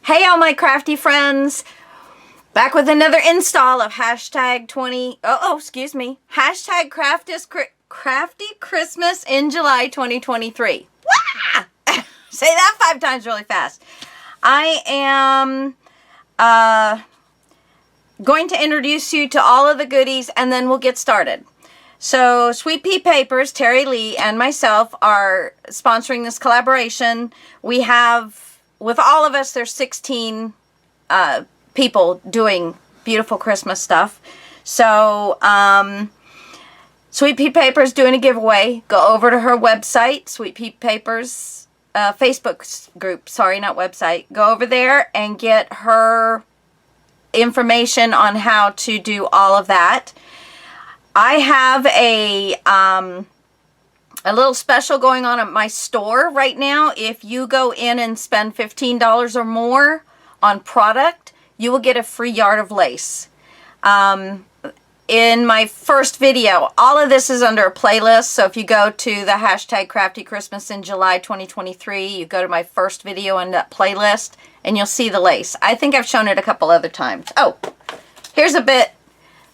Hey all my crafty friends, back with another install of hashtag Crafty Christmas in July 2023. Wah! Say that 5 times really fast. I am going to introduce you to all of the goodies and then we'll get started. So Sweet Pea Papers, Terry Lee and myself are sponsoring this collaboration. We have, with all of us, there's 16 people doing beautiful Christmas stuff. So Sweet Pea Papers doing a giveaway. Go over to her website, Sweet Pea Papers Facebook group, sorry, not website. Go over there and get her information on how to do all of that. I have a little special going on at my store right now. If you go in and spend $15 or more on product, you will get a free yard of lace. In my first video, all of this is under a playlist. So if you go to the hashtag Crafty Christmas in July 2023, you go to my first video in that playlist and you'll see the lace. I think I've shown it a couple other times. Oh, here's a bit.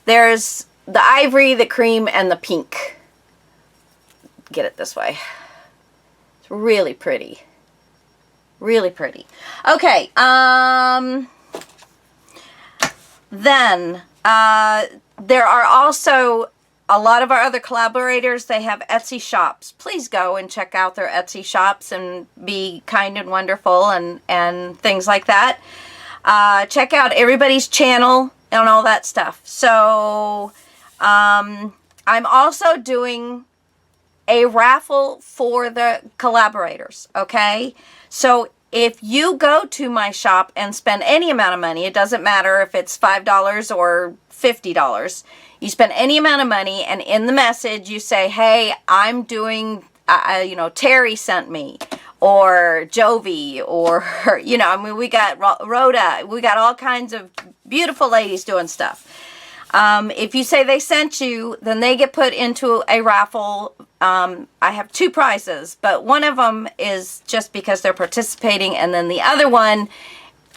There's the ivory, the cream, and the pink. Get it this way. It's really pretty. Really pretty. Okay, then there are also a lot of our other collaborators. They have Etsy shops. Please go and check out their Etsy shops and be kind and wonderful and things like that. Check out everybody's channel and all that stuff. So I'm also doing a raffle for the collaborators, okay? So if you go to my shop and spend any amount of money, it doesn't matter if it's $5 or $50, you spend any amount of money and in the message you say, hey, I'm doing, you know, Terry sent me, or Jovi, or, you know, I mean, we got Rhoda, we got all kinds of beautiful ladies doing stuff. If you say they sent you, then they get put into a raffle. I have 2 prizes, but one of them is just because they're participating, and then the other one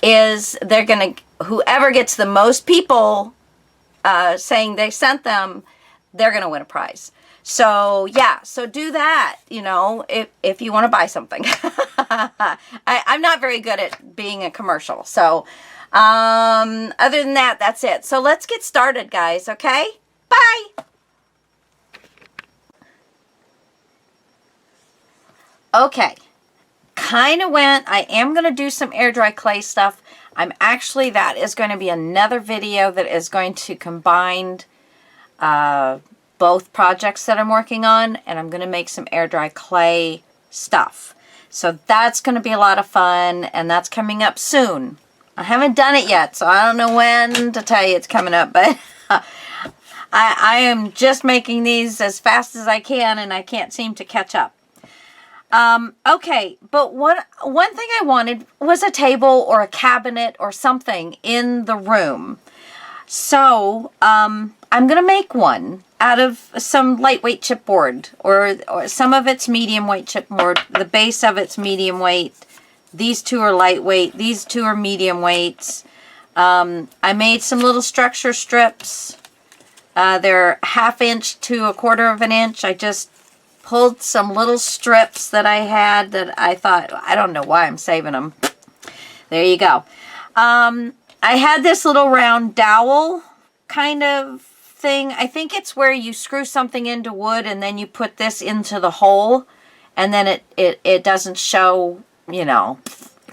is they're going to, whoever gets the most people saying they sent them, they're going to win a prize. So yeah, so do that, you know, if you want to buy something. I'm not very good at being a commercial, so other than that, that's it. So let's get started, guys, okay? Bye! Okay, kind of I am going to do some air dry clay stuff. That is going to be another video that is going to combine both projects that I'm working on, and I'm going to make some air dry clay stuff. So that's going to be a lot of fun, and that's coming up soon. I haven't done it yet, so I don't know when to tell you it's coming up, but I am just making these as fast as I can, and I can't seem to catch up. Okay, but one thing I wanted was a table or a cabinet or something in the room. So, I'm going to make one out of some lightweight chipboard, or some of it's medium weight chipboard. The base of it's medium weight. These 2 are lightweight. These 2 are medium weights. I made some little structure strips. They're 1/2 inch to 1/4 of an inch. I just pulled some little strips that I had that I thought, I don't know why I'm saving them. There you go. I had this little round dowel kind of thing. I think it's where you screw something into wood and then you put this into the hole, and then it doesn't show, you know,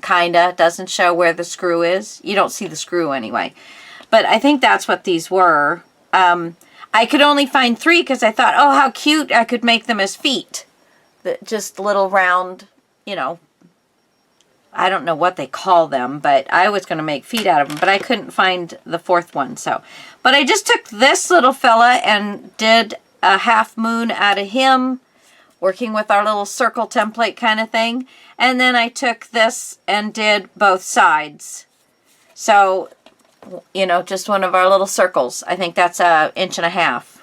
kinda doesn't show where the screw is. You don't see the screw anyway. But I think that's what these were. I could only find 3 because I thought, oh, how cute, I could make them as feet. Just little round, you know, I don't know what they call them, but I was going to make feet out of them, but I couldn't find the 4th one. So, but I just took this little fella and did a 1/2 moon out of him, working with our little circle template kind of thing. And then I took this and did both sides. So, you know, just one of our little circles. I think that's 1.5 inches.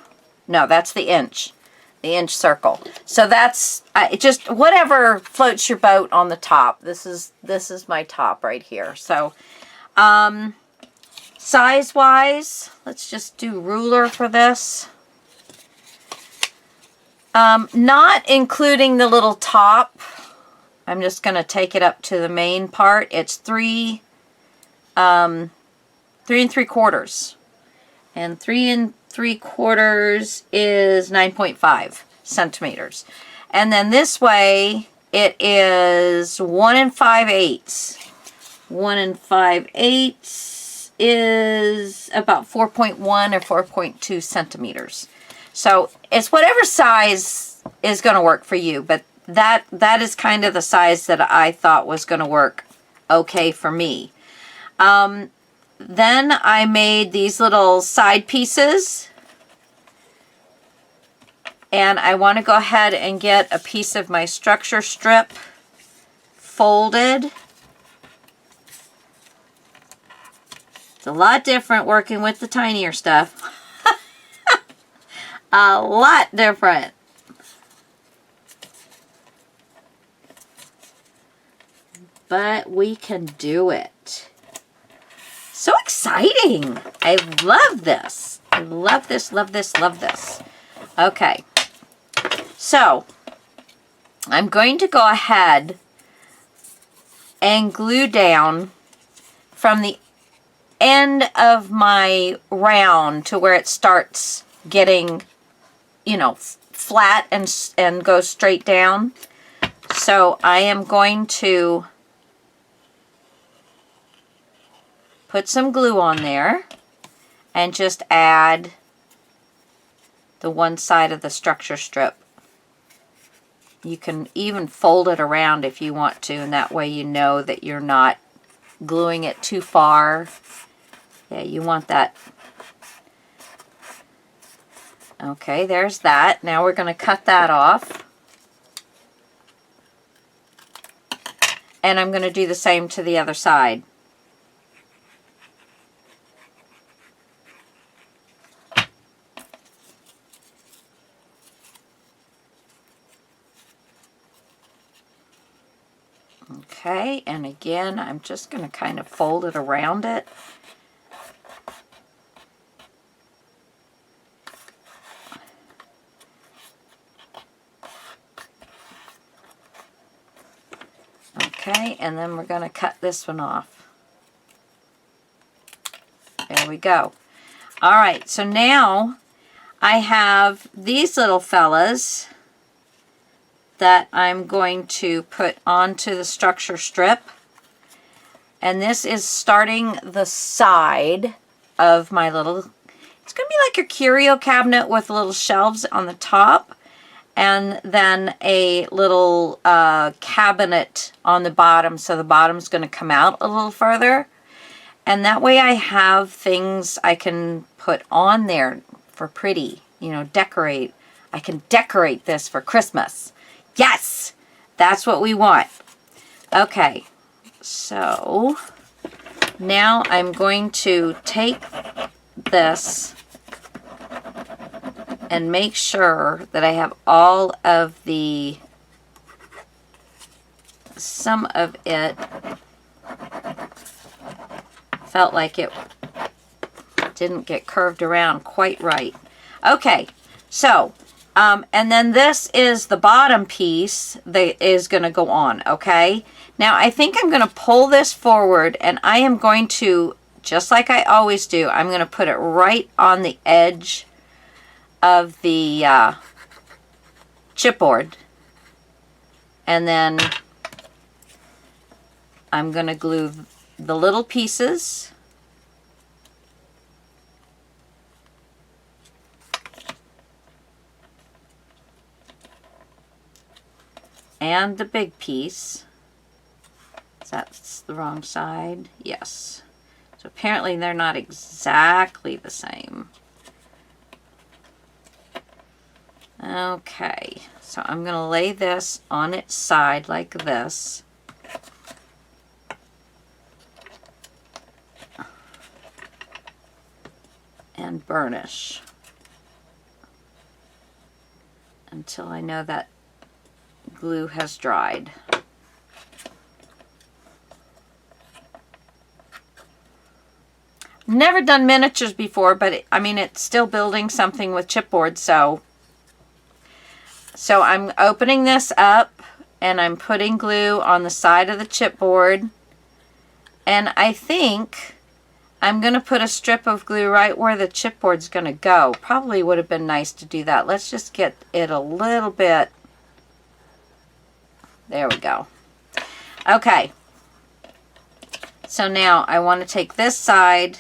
No, that's the inch. the inch circle. So that's just whatever floats your boat on the top. This is my top right here. So size wise, let's just do ruler for this. Not including the little top. I'm just going to take it up to the main part. It's 3 3¾ and 3¾ is 9.5 centimeters. And then this way it is 1 5/8. 1 5/8 is about 4.1 or 4.2 centimeters. So it's whatever size is going to work for you, but that is kind of the size that I thought was going to work okay for me. Then I made these little side pieces, and I want to go ahead and get a piece of my structure strip folded. It's a lot different working with the tinier stuff. A lot different. But we can do it. So exciting. I love this. I love this, love this, love this. Okay. So, I'm going to go ahead and glue down from the end of my round to where it starts getting, you know, flat and goes straight down. So, I am going to put some glue on there and just add the one side of the structure strip. You can even fold it around if you want to, and that way you know that you're not gluing it too far. Yeah, you want that. Okay, there's that. Now we're going to cut that off. And I'm going to do the same to the other side. Okay, and again, I'm just going to kind of fold it around it. Okay, and then we're going to cut this one off. There we go. All right, so now I have these little fellas that I'm going to put onto the structure strip. And this is starting the side of my little, it's going to be like your curio cabinet with little shelves on the top, and then a little cabinet on the bottom, so the bottom's going to come out a little further. And that way I have things I can put on there for pretty, you know, decorate. I can decorate this for Christmas. Yes, that's what we want. Okay, so now I'm going to take this and make sure that I have all of the, some of it felt like it didn't get curved around quite right. Okay, so and then this is the bottom piece that is going to go on, okay? Now, I think I'm going to pull this forward, and I am going to, just like I always do, I'm going to put it right on the edge of the chipboard. And then I'm going to glue the little pieces. And the big piece. That's the wrong side. Yes. So apparently they're not exactly the same. Okay. So I'm going to lay this on its side like this. And burnish. until I know that glue has dried. Never done miniatures before, but I mean, it's still building something with chipboard, so I'm opening this up and I'm putting glue on the side of the chipboard, and I think I'm going to put a strip of glue right where the chipboard's going to go. Probably would have been nice to do that. Let's just get it a little bit. There we go. Okay. So now I want to take this side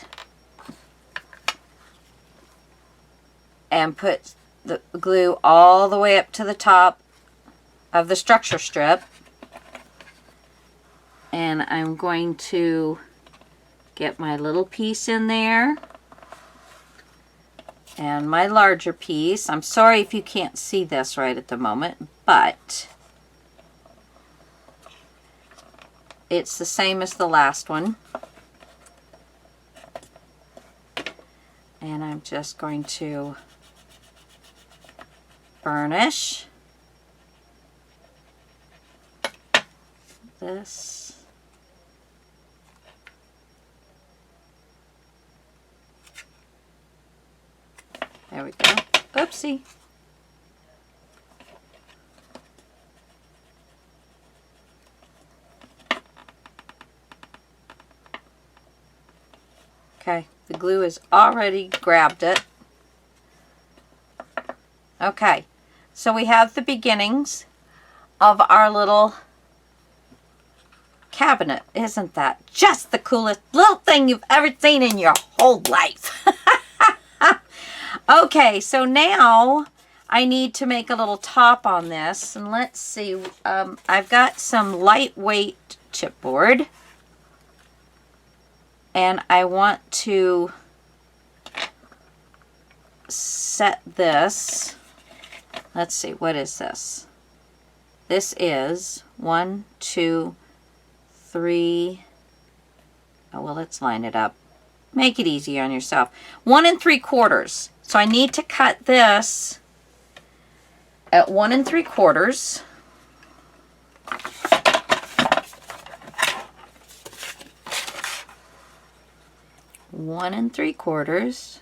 and put the glue all the way up to the top of the structure strip. And I'm going to get my little piece in there and my larger piece. I'm sorry if you can't see this right at the moment, but it's the same as the last one. And I'm just going to burnish this. There we go. Oopsie. Okay, the glue has already grabbed it. Okay, so we have the beginnings of our little cabinet. Isn't that just the coolest little thing you've ever seen in your whole life? Okay, so now I need to make a little top on this, and let's see. I've got some lightweight chipboard, and I want to set this. Let's see, what is this? This is 1, 2, 3. Oh, well, let's line it up. Make it easy on yourself. 1 3/4. So I need to cut this at 1 3/4. One 3/4.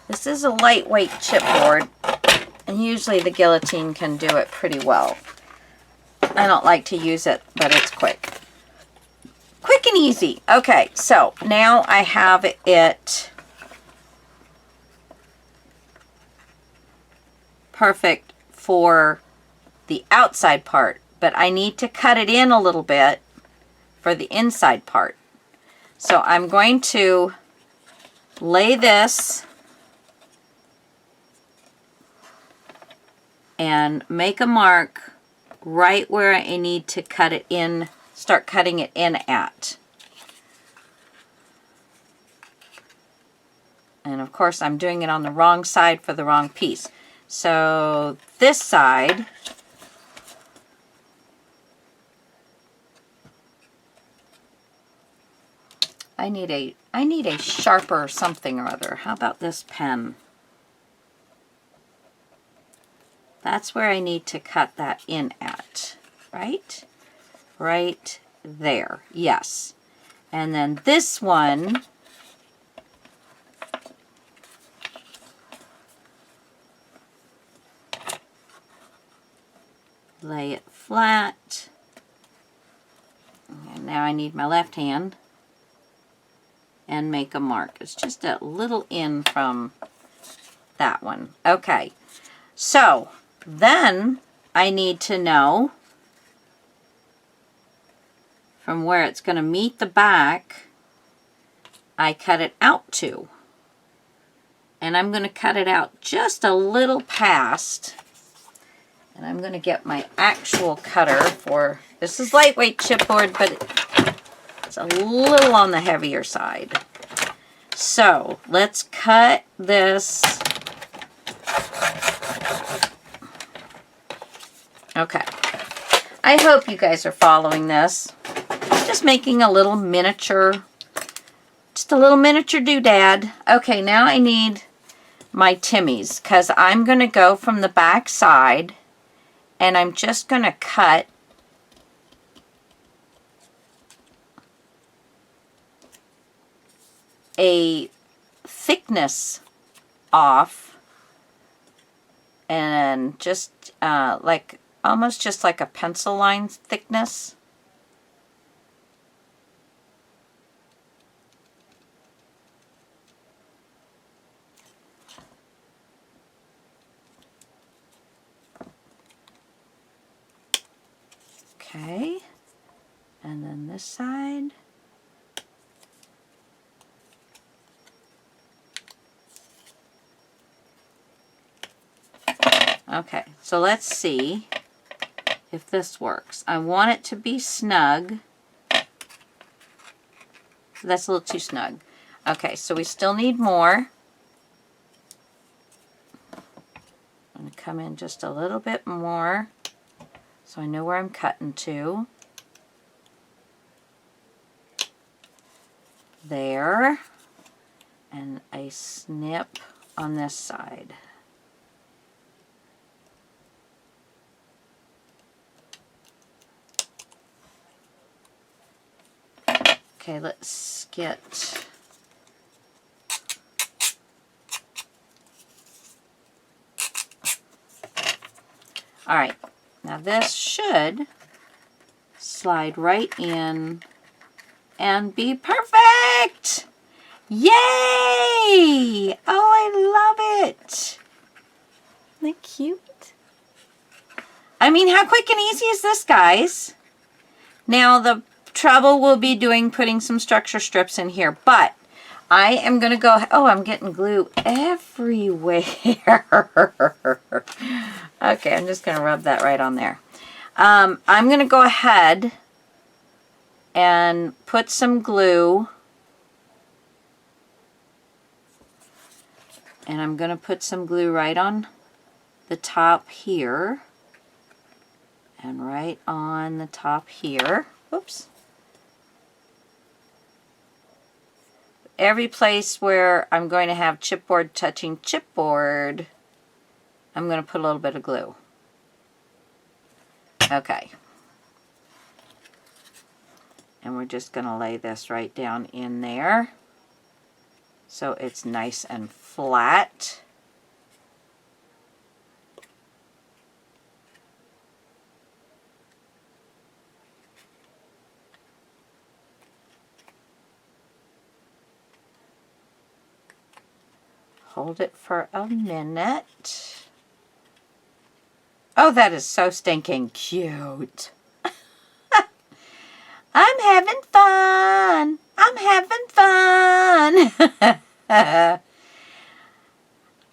This is a lightweight chipboard, and usually the guillotine can do it pretty well. I don't like to use it, but it's quick. Quick and easy. Okay, so now I have it perfect for the outside part, but I need to cut it in a little bit for the inside part. So I'm going to lay this and make a mark right where I need to cut it in, start cutting it in at. And of course I'm doing it on the wrong side for the wrong piece. So this side, I need a sharper something or other. How about this pen? That's where I need to cut that in at, right? Right there, yes. And then this one, lay it flat. And now I need my left hand and make a mark. It's just a little in from that one. Okay, so then I need to know from where it's going to meet the back, I cut it out to. And I'm going to cut it out just a little past. And I'm going to get my actual cutter for, this is lightweight chipboard, but it's a little on the heavier side. So let's cut this. Okay. I hope you guys are following this. Just making a little miniature, just a little miniature doodad. Okay, now I need my Timmy's, because I'm going to go from the back side and I'm just going to cut a thickness off, and just like almost just like a pencil line thickness. Okay, and then this side. Okay, so let's see if this works. I want it to be snug. That's a little too snug. Okay, so we still need more. I'm going to come in just a little bit more so I know where I'm cutting to. There. And a snip on this side. Okay, let's get all right. Now this should slide right in and be perfect. Yay! Oh, I love it. Isn't that cute? I mean, how quick and easy is this, guys? Now the trouble will be putting some structure strips in here, but I am going to go, oh, I'm getting glue everywhere. Okay, I'm just going to rub that right on there. I'm going to go ahead and put some glue, and I'm going to put some glue right on the top here, and right on the top here. Whoops. Every place where I'm going to have chipboard touching chipboard, I'm going to put a little bit of glue. Okay. And we're just going to lay this right down in there so it's nice and flat. Hold it for a minute. Oh, that is so stinking cute. I'm having fun. I'm having fun.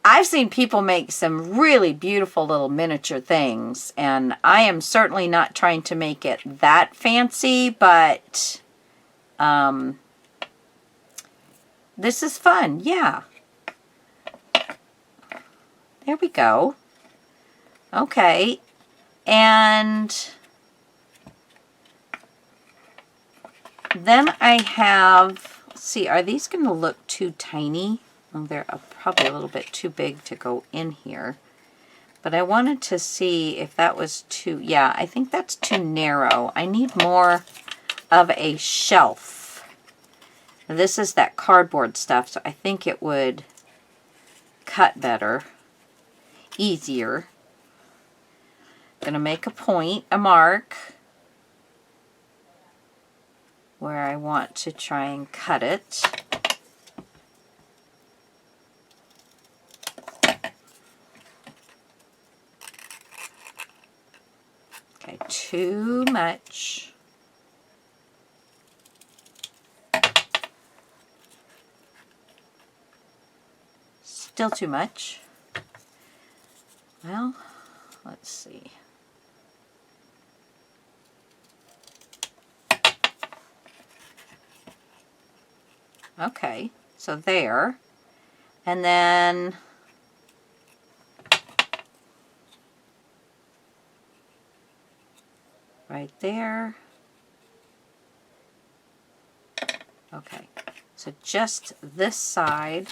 I've seen people make some really beautiful little miniature things, and I am certainly not trying to make it that fancy, but this is fun. Yeah. There we go. Okay, and then I have, let's see, are these going to look too tiny? Well, they're probably a little bit too big to go in here. But I wanted to see if that was too, yeah, I think that's too narrow. I need more of a shelf. This is that cardboard stuff, so I think it would cut better. Easier. Gonna make a point, a mark, where I want to try and cut it. Okay, too much. Still too much. Well, let's see. Okay, so there. And then right there. Okay, so just this side.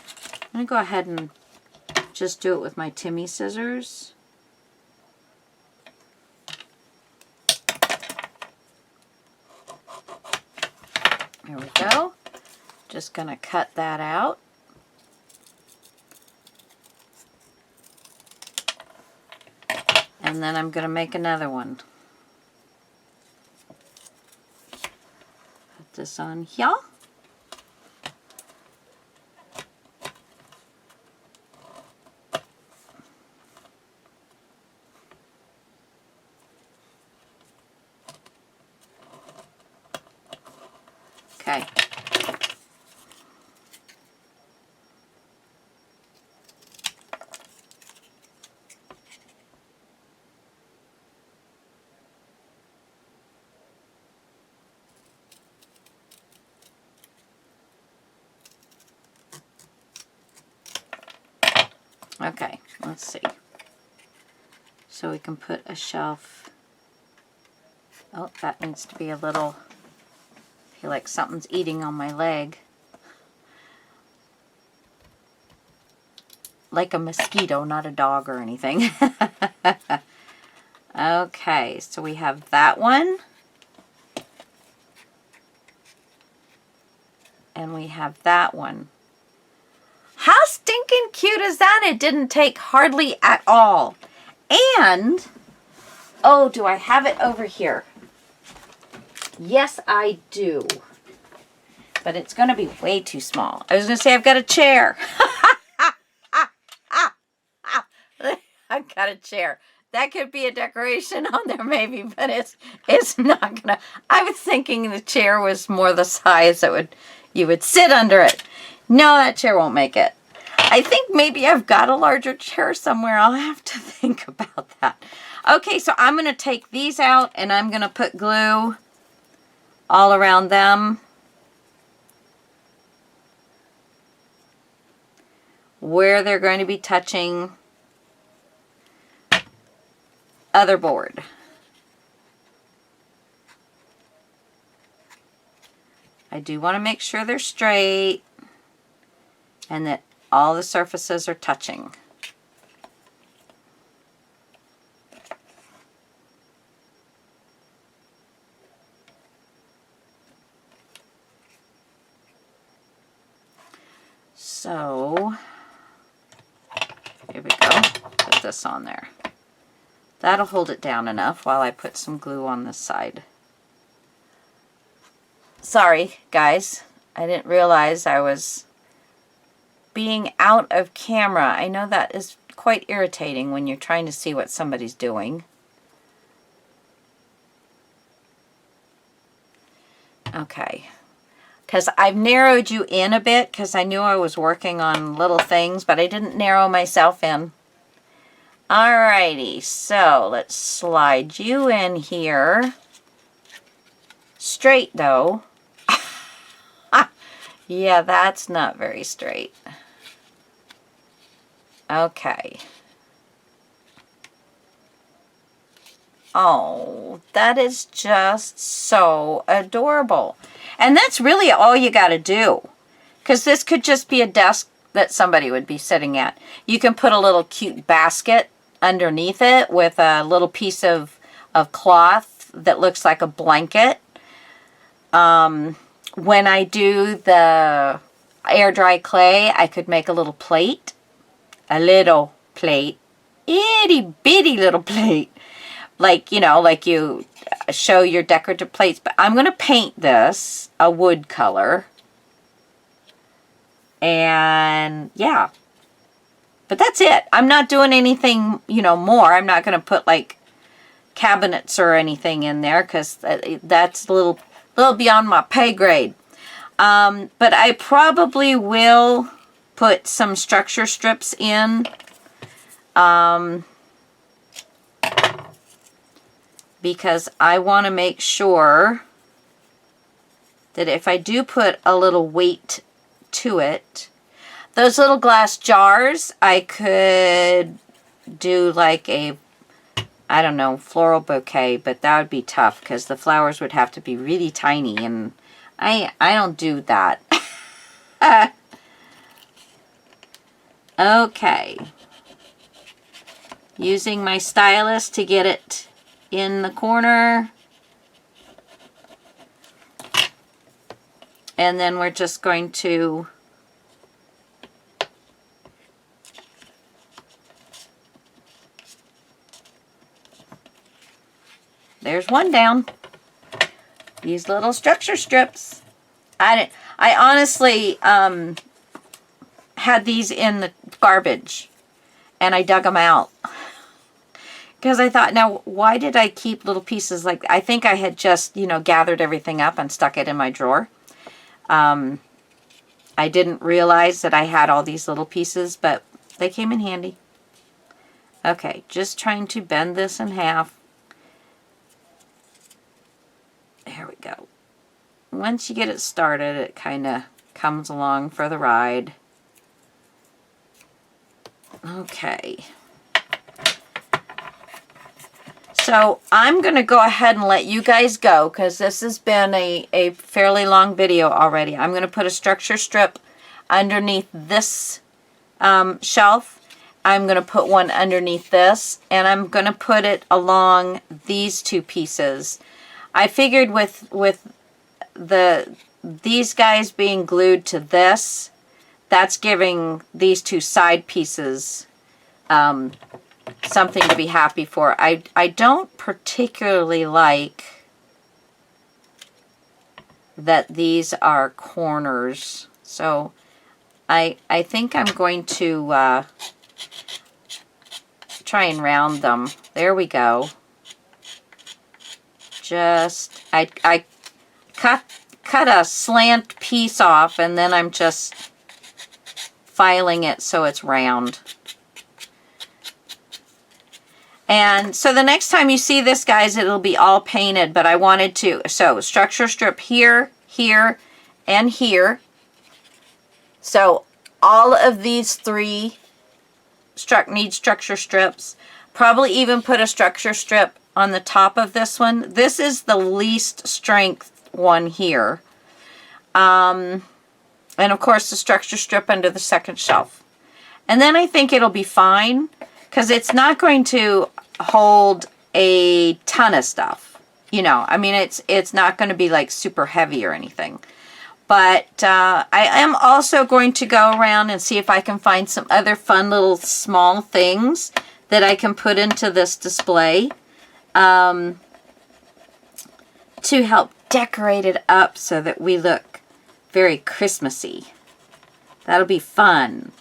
I'm going to go ahead and just do it with my Timmy scissors. There we go. Just going to cut that out. And then I'm going to make another one. Put this on here. Okay. Okay, let's see. So we can put a shelf. Oh, that needs to be a little, I feel like something's eating on my leg. Like a mosquito, not a dog or anything. Okay, so we have that one. And we have that one. How stinking cute is that? It didn't take hardly at all. And, oh, do I have it over here? Yes, I do. But it's going to be way too small. I was going to say I've got a chair. I've got a chair. That could be a decoration on there maybe, but it's not going to. I was thinking the chair was more the size that you would sit under it. No, that chair won't make it. I think maybe I've got a larger chair somewhere. I'll have to think about that. Okay, so I'm going to take these out and I'm going to put glue all around them. Where they're going to be touching other board. I do want to make sure they're straight and that all the surfaces are touching. So, here we go. Put this on there. That'll hold it down enough while I put some glue on this side. Sorry, guys. I didn't realize I was being out of camera. I know that is quite irritating when you're trying to see what somebody's doing. Okay. Because I've narrowed you in a bit because I knew I was working on little things, but I didn't narrow myself in. Alrighty, so let's slide you in here. Straight though. Yeah, that's not very straight. Okay. Oh, that is just so adorable. And that's really all you got to do. Because this could just be a desk that somebody would be sitting at. You can put a little cute basket underneath it with a little piece of cloth that looks like a blanket. When I do the air dry clay, I could make a little plate. A little plate. Itty bitty little plate. Like, you know, like you show your decorative plates. But I'm going to paint this a wood color. And yeah. But that's it. I'm not doing anything, you know, more. I'm not going to put like cabinets or anything in there because that's a little beyond my pay grade. But I probably will put some structure strips in. Because I want to make sure that if I do put a little weight to it, those little glass jars, I could do like a, I don't know, floral bouquet, but that would be tough because the flowers would have to be really tiny, and I don't do that. Okay, Using my stylus to get it in the corner. And then we're just going to there's one down. These little structure strips. I honestly had these in the garbage and I dug them out. Because I thought, now, why did I keep little pieces like, I think I had just, you know, gathered everything up and stuck it in my drawer. I didn't realize that I had all these little pieces, but they came in handy. Okay, just trying to bend this in half. There we go. Once you get it started, it kind of comes along for the ride. Okay. So I'm going to go ahead and let you guys go because this has been a fairly long video already. I'm going to put a structure strip underneath this shelf. I'm going to put one underneath this, and I'm going to put it along these two pieces. I figured with these guys being glued to this, that's giving these two side pieces something to be happy for. I don't particularly like that these are corners, so I think I'm going to try and round them. There we go. Just I cut a slant piece off, and then I'm just filing it so it's round. And so the next time you see this, guys, it'll be all painted, but I wanted to, so structure strip here, here, and here. So all of these three need structure strips. Probably even put a structure strip on the top of this one. This is the least strength one here. And of course the structure strip under the second shelf. And then I think it'll be fine because it's not going to hold a ton of stuff. You know, I mean, it's not going to be like super heavy or anything. But I am also going to go around and see if I can find some other fun little small things that I can put into this display to help decorate it up so that we look very Christmassy. That'll be fun.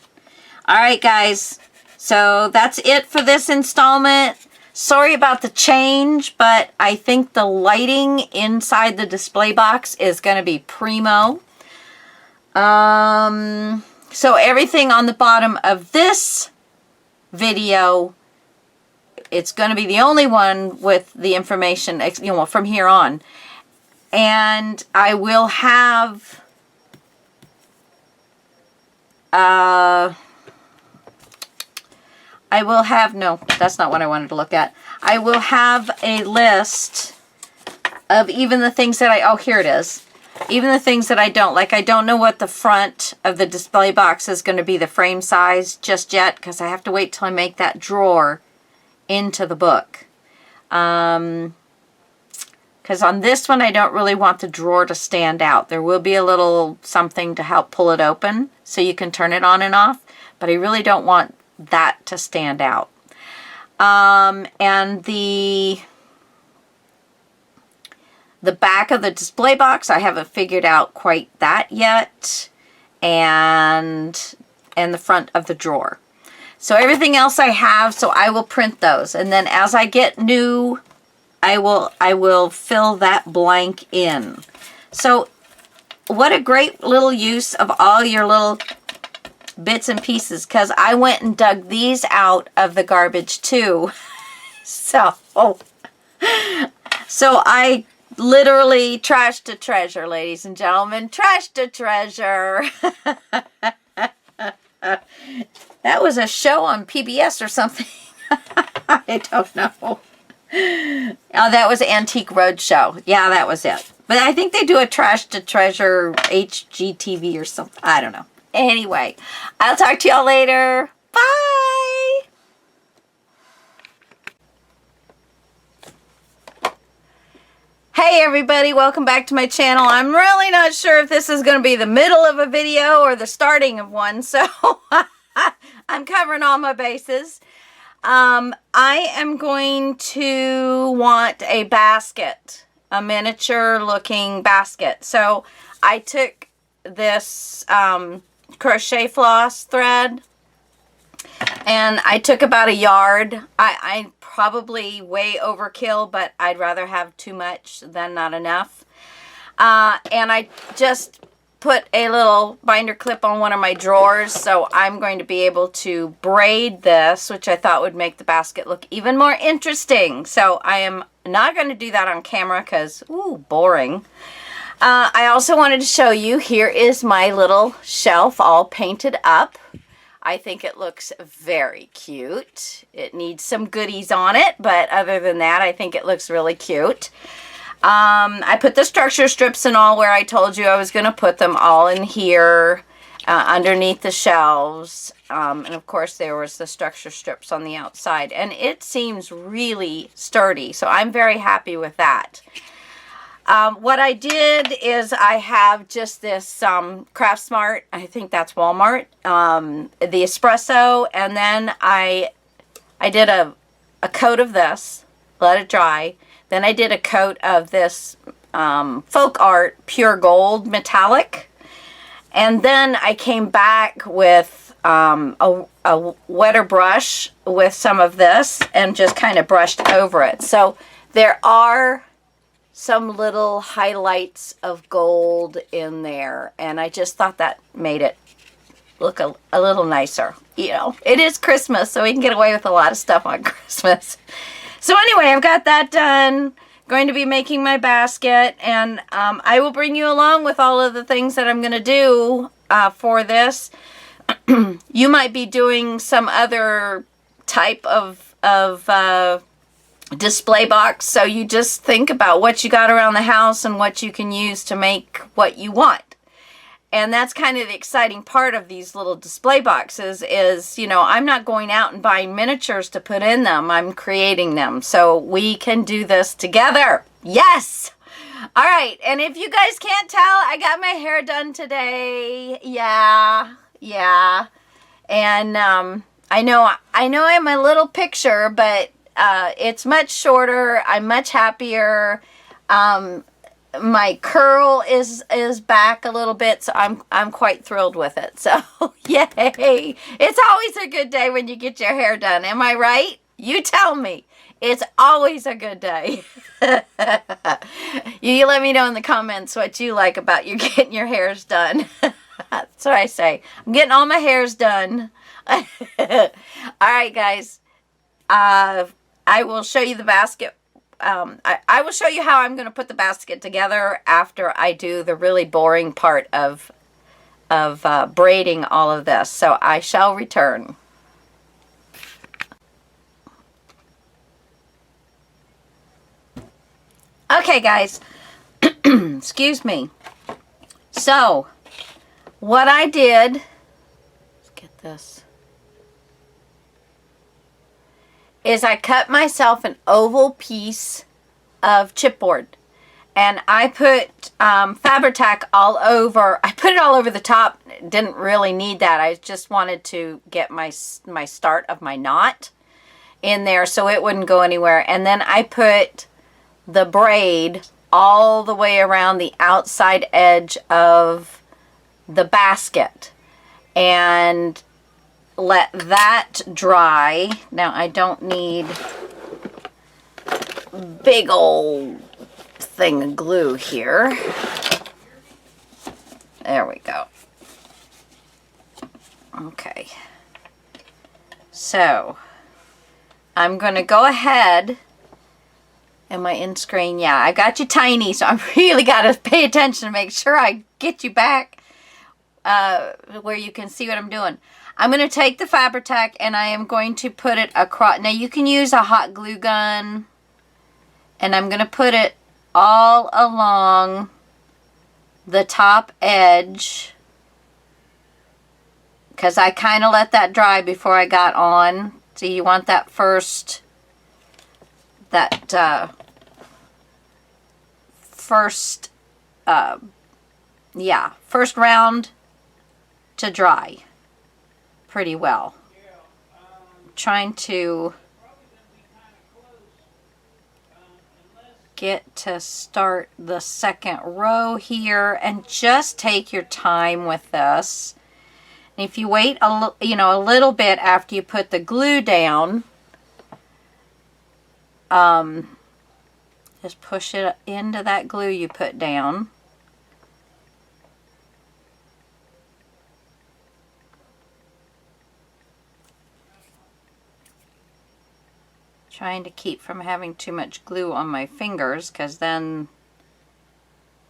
All right, guys. So that's it for this installment. Sorry about the change, but I think the lighting inside the display box is going to be primo. So everything on the bottom of this video, it's going to be the only one with the information, you know, from here on. And I will have no, that's not what I wanted to look at. I will have a list of even the things that oh, here it is. Even the things that I don't like. I don't know what the front of the display box is going to be, the frame size, just yet, because I have to wait till I make that drawer into the book. Because on this one, I don't really want the drawer to stand out. There will be a little something to help pull it open so you can turn it on and off, but I really don't want that to stand out. And the back of the display box, I haven't figured out quite that yet. And the front of the drawer. So everything else I have, so I will print those. And then as I get new, I will fill that blank in. So what a great little use of all your little bits and pieces, because I went and dug these out of the garbage too. So I literally trash to treasure, ladies and gentlemen. Trash to treasure. That was a show on PBS or something. I don't know. Oh, that was Antique Roadshow. Yeah, that was it. But I think they do a trash to treasure HGTV or something. I don't know. Anyway, I'll talk to y'all later. Bye! Hey everybody, welcome back to my channel. I'm really not sure if this is going to be the middle of a video or the starting of one, so I'm covering all my bases. I am going to want a basket, a miniature looking basket. So I took this crochet floss thread and I took about a yard. I probably way overkill, but I'd rather have too much than not enough. And I just put a little binder clip on one of my drawers, so I'm going to be able to braid this, which I thought would make the basket look even more interesting. So I am not going to do that on camera because, ooh, boring. I also wanted to show you, here is my little shelf all painted up. I think it looks very cute. It needs some goodies on it, but other than that, I think it looks really cute. I put the structure strips and all where I told you I was going to put them, all in here underneath the shelves. And of course, there was the structure strips on the outside. And it seems really sturdy, so I'm very happy with that. What I did is I have just this Craft Smart, I think that's Walmart, the espresso, and then I did a coat of this, let it dry. Then I did a coat of this Folk Art Pure Gold Metallic, and then I came back with a wetter brush with some of this and just kind of brushed over it. So there are some little highlights of gold in there, and I just thought that made it look a little nicer. You know, it is Christmas, so we can get away with a lot of stuff on Christmas. So anyway, I've got that done. Going to be making my basket, and I will bring you along with all of the things that I'm going to do for this. You might be doing some other type of display box, so you just think about what you got around the house and what you can use to make what you want. And that's kind of the exciting part of these little display boxes is, you know, I'm not going out and buying miniatures to put in them. I'm creating them. So we can do this together. Yes! All right. And if you guys can't tell, I got my hair done today. Yeah. And I know I'm a little picture, but it's much shorter. I'm much happier. My curl is back a little bit, so I'm quite thrilled with it. So yay! It's always a good day when you get your hair done. Am I right? You tell me. It's always a good day. You let me know in the comments what you like about you getting your hairs done. That's what I say. I'm getting all my hairs done. All right, guys. I will show you the basket. I will show you how I'm going to put the basket together after I do the really boring part of braiding all of this. So I shall return. Okay, guys. Excuse me. So, what I did, let's get this, is I cut myself an oval piece of chipboard, and I put Fabri-Tac all over. I put it all over the top. Didn't really need that. I just wanted to get my start of my knot in there so it wouldn't go anywhere. And then I put the braid all the way around the outside edge of the basket and let that dry. Now I don't need big old thing of glue here. There we go. Okay. So I'm going to go ahead. Am I in screen? Yeah, I got you tiny, so I really got to pay attention to make sure I get you back where you can see what I'm doing. I'm going to take the Fabri-Tac and I am going to put it across. Now you can use a hot glue gun, and I'm going to put it all along the top edge because I kind of let that dry before I got on. So you want that first, that first, yeah, first round to dry pretty well. Trying to get to start the second row here, and just take your time with this. And if you wait a little bit after you put the glue down, just push it into that glue you put down. Trying to keep from having too much glue on my fingers, because then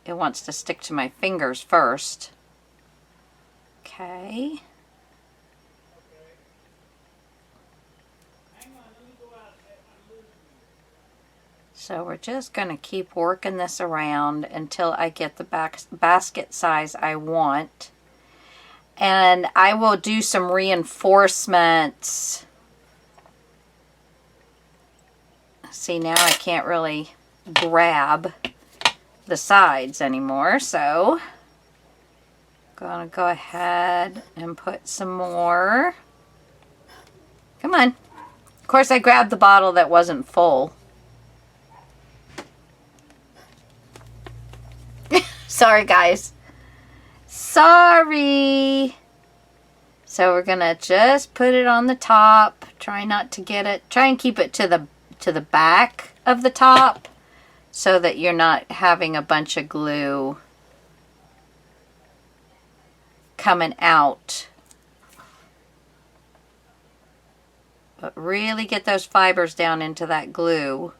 it wants to stick to my fingers first. Okay. So we're just going to keep working this around until I get the basket size I want. And I will do some reinforcements. See, now I can't really grab the sides anymore, so I'm gonna go ahead and put some more. Come on. Of course, I grabbed the bottle that wasn't full. Sorry, guys. Sorry. So we're gonna just put it on the top. Try not to get it. Try and keep it to the back of the top, so that you're not having a bunch of glue coming out. But really get those fibers down into that glue.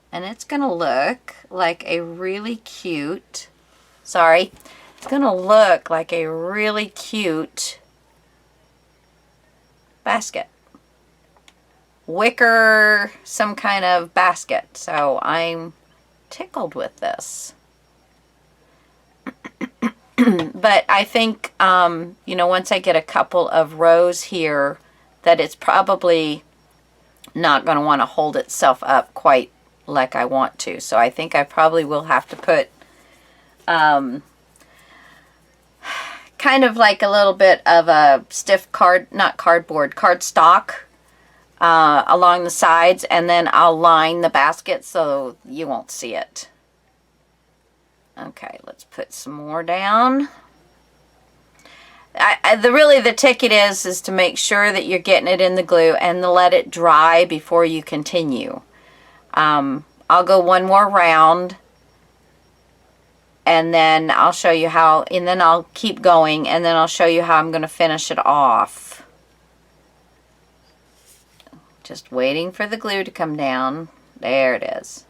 And it's going to look like a really cute, it's going to look like a really cute basket. Wicker, some kind of basket. So I'm tickled with this. But I think, once I get a couple of rows here, that it's probably not going to want to hold itself up quite like I want to. So I think I probably will have to put kind of like a little bit of a stiff cardstock along the sides, and then I'll line the basket so you won't see it. Okay, let's put some more down. The ticket is to make sure that you're getting it in the glue and to let it dry before you continue. I'll go one more round, and then I'll show you how, and then I'll keep going, and then I'll show you how I'm going to finish it off. Just waiting for the glue to come down. There it is.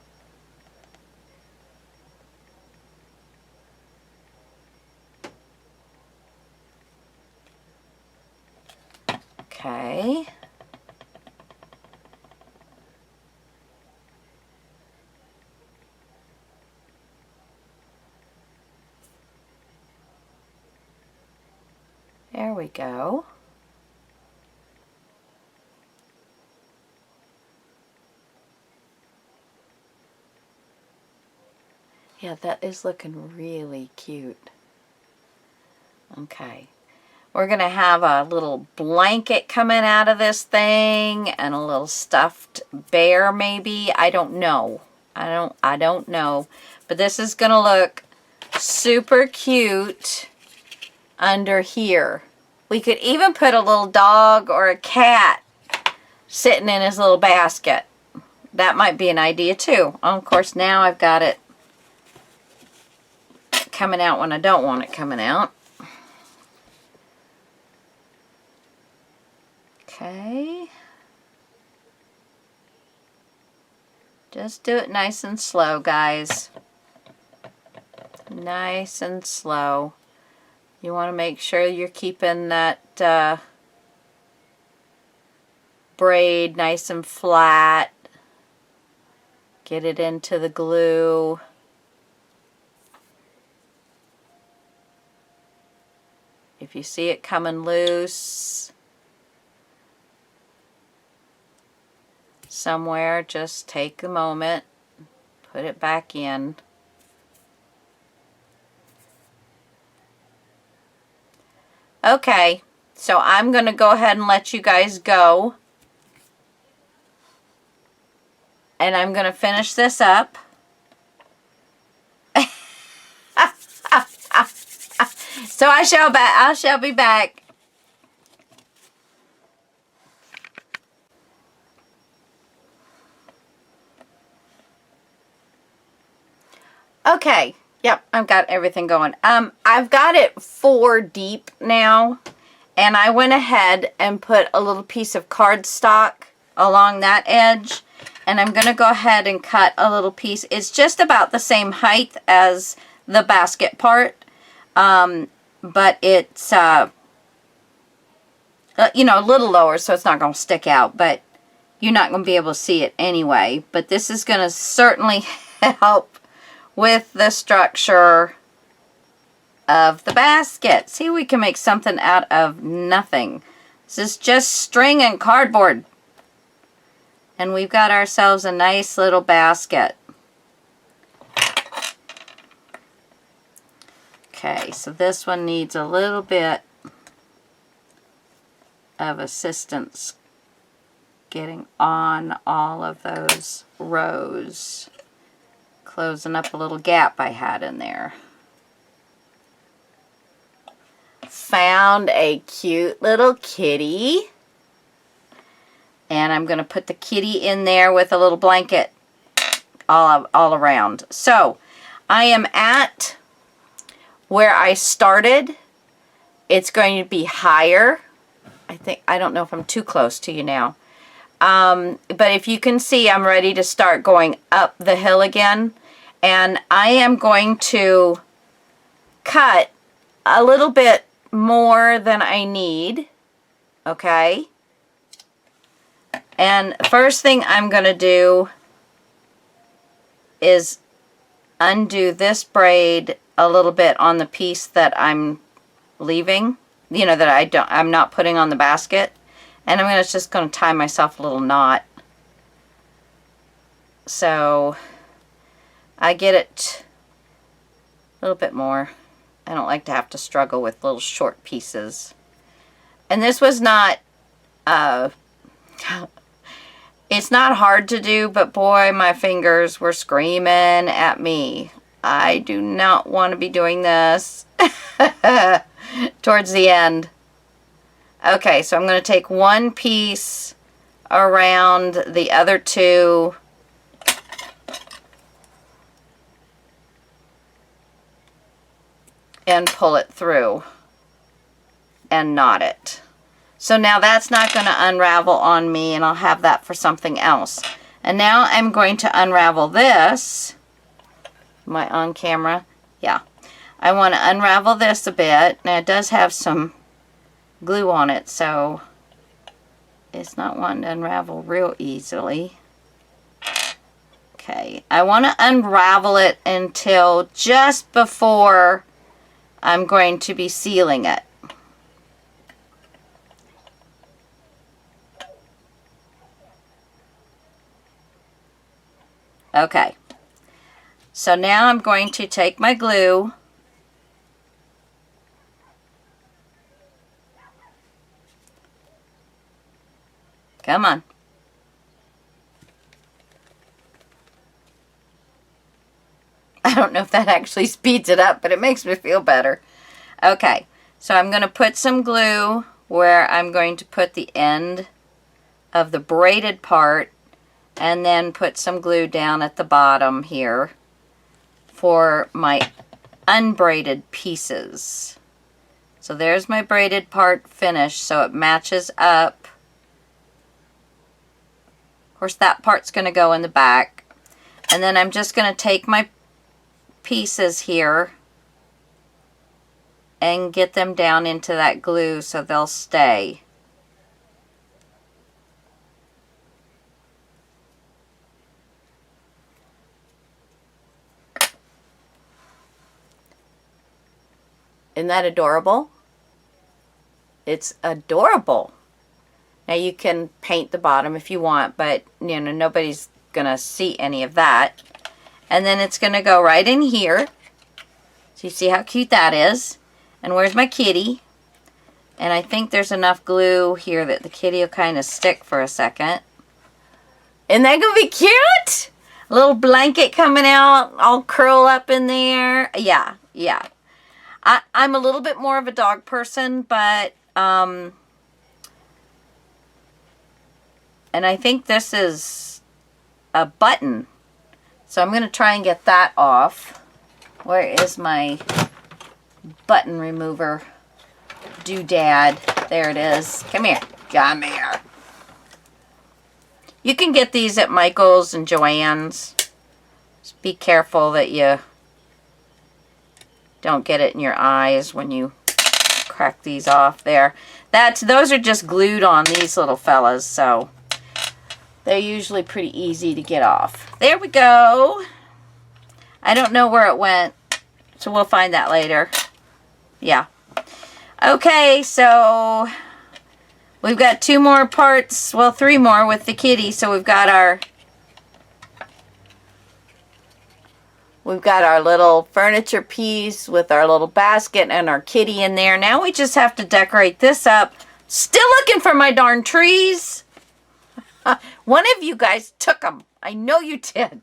Okay. There we go. Yeah, that is looking really cute. Okay. We're going to have a little blanket coming out of this thing, and a little stuffed bear maybe. I don't know. I don't know. But this is going to look super cute under here. We could even put a little dog or a cat sitting in his little basket. That might be an idea too. Of course, now I've got it coming out when I don't want it coming out. Okay. Just do it nice and slow, guys. Nice and slow. You want to make sure you're keeping that braid nice and flat. Get it into the glue. If you see it coming loose somewhere, just take a moment, Put it back in. Okay, so I'm going to go ahead and let you guys go. And I'm going to finish this up. So I shall be back. Okay. Yep, I've got everything going. I've got it 4 deep now, and I went ahead and put a little piece of cardstock along that edge, and I'm going to go ahead and cut a little piece. It's just about the same height as the basket part, but it's, you know, a little lower, so it's not going to stick out, but you're not going to be able to see it anyway. But this is going to certainly help with the structure of the basket. See, we can make something out of nothing. This is just string and cardboard. And we've got ourselves a nice little basket. Okay, so this one needs a little bit of assistance getting on all of those rows. Closing up a little gap I had in there. Found a cute little kitty. And I'm going to put the kitty in there with a little blanket all around. So, I am at where I started. It's going to be higher. I don't know if I'm too close to you now. But if you can see, I'm ready to start going up the hill again. And I am going to cut a little bit more than I need. Okay? And first thing I'm going to do is undo this braid a little bit on the piece that I'm leaving. You know, that I'm not putting on the basket. And I'm just going to tie myself a little knot. So I get it a little bit more. I don't like to have to struggle with little short pieces. And this was not, it's not hard to do, but boy, my fingers were screaming at me. I do not want to be doing this towards the end. Okay, so I'm going to take one piece around the other two. And pull it through and knot it. So now that's not going to unravel on me, and I'll have that for something else. And now I'm going to unravel this. Am I on camera? Yeah. I want to unravel this a bit. Now it does have some glue on it, so it's not wanting to unravel real easily. Okay. I want to unravel it until just before I'm going to be sealing it. Okay. So now I'm going to take my glue . Come on. I don't know if that actually speeds it up, but it makes me feel better. Okay, so I'm going to put some glue where I'm going to put the end of the braided part, and then put some glue down at the bottom here for my unbraided pieces. So there's my braided part finished, so it matches up. Of course, that part's going to go in the back. And then I'm just going to take my pieces here and get them down into that glue so they'll stay. Isn't that adorable? It's adorable. Now you can paint the bottom if you want, but you know, nobody's gonna see any of that. And then it's going to go right in here. So you see how cute that is. And where's my kitty? And I think there's enough glue here that the kitty will kind of stick for a second. Isn't that going to be cute? A little blanket coming out, all curl up in there. Yeah, yeah. I'm a little bit more of a dog person, but, and I think this is a button. So I'm going to try and get that off. Where is my button remover doodad? There it is. Come here. Come here. You can get these at Michael's and Joann's. Just be careful that you don't get it in your eyes when you crack these off there. Those are just glued on these little fellas, so they're usually pretty easy to get off. There we go. I don't know where it went, so we'll find that later. Yeah. Okay, so we've got 2 more parts, well 3 more with the kitty, so we've got our little furniture piece with our little basket and our kitty in there. Now we just have to decorate this up. Still looking for my darn trees. One of you guys took them. I know you did.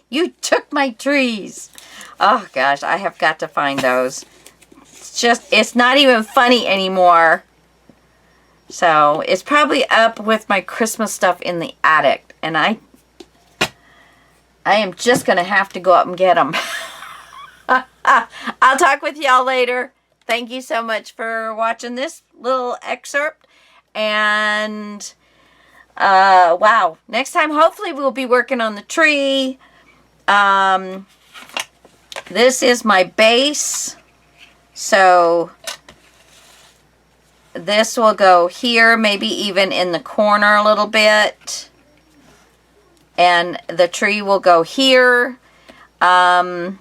You took my trees. Oh gosh, I have got to find those. It's not even funny anymore. So it's probably up with my Christmas stuff in the attic. And I am just going to have to go up and get them. I'll talk with y'all later. Thank you so much for watching this little excerpt. And wow, next time hopefully we'll be working on the tree. This is my base. So this will go here, maybe even in the corner a little bit. And the tree will go here. And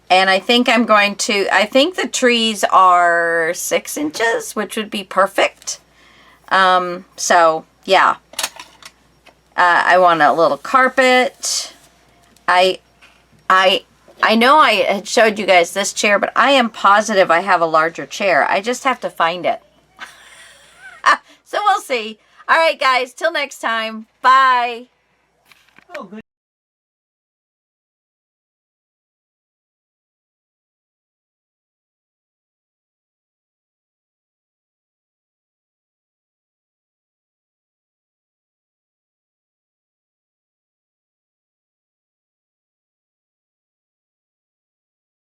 I think I think the trees are 6 inches, which would be perfect. So yeah. I want a little carpet. I know I had showed you guys this chair, but I am positive I have a larger chair. I just have to find it. So we'll see. All right, guys. Till next time. Bye. Oh, good.